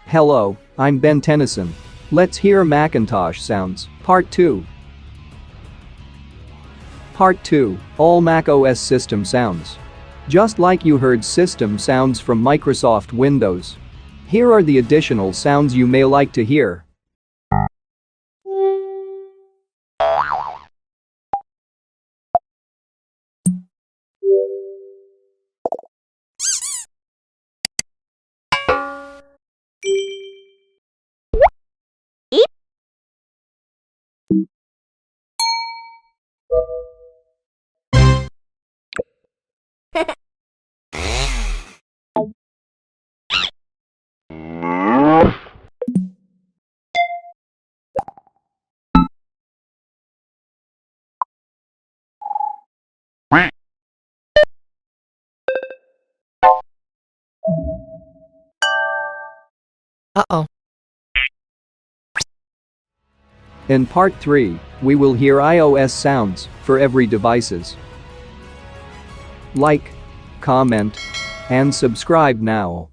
Hello, I'm Ben Tennyson. Let's hear Macintosh sounds, Part 2. Part 2, all Mac OS system sounds. Just like you heard system sounds from Microsoft Windows. Here are the additional sounds you may like to hear. Uh-oh. In Part 3, we will hear iOS sounds for every devices. Like, comment, and subscribe now.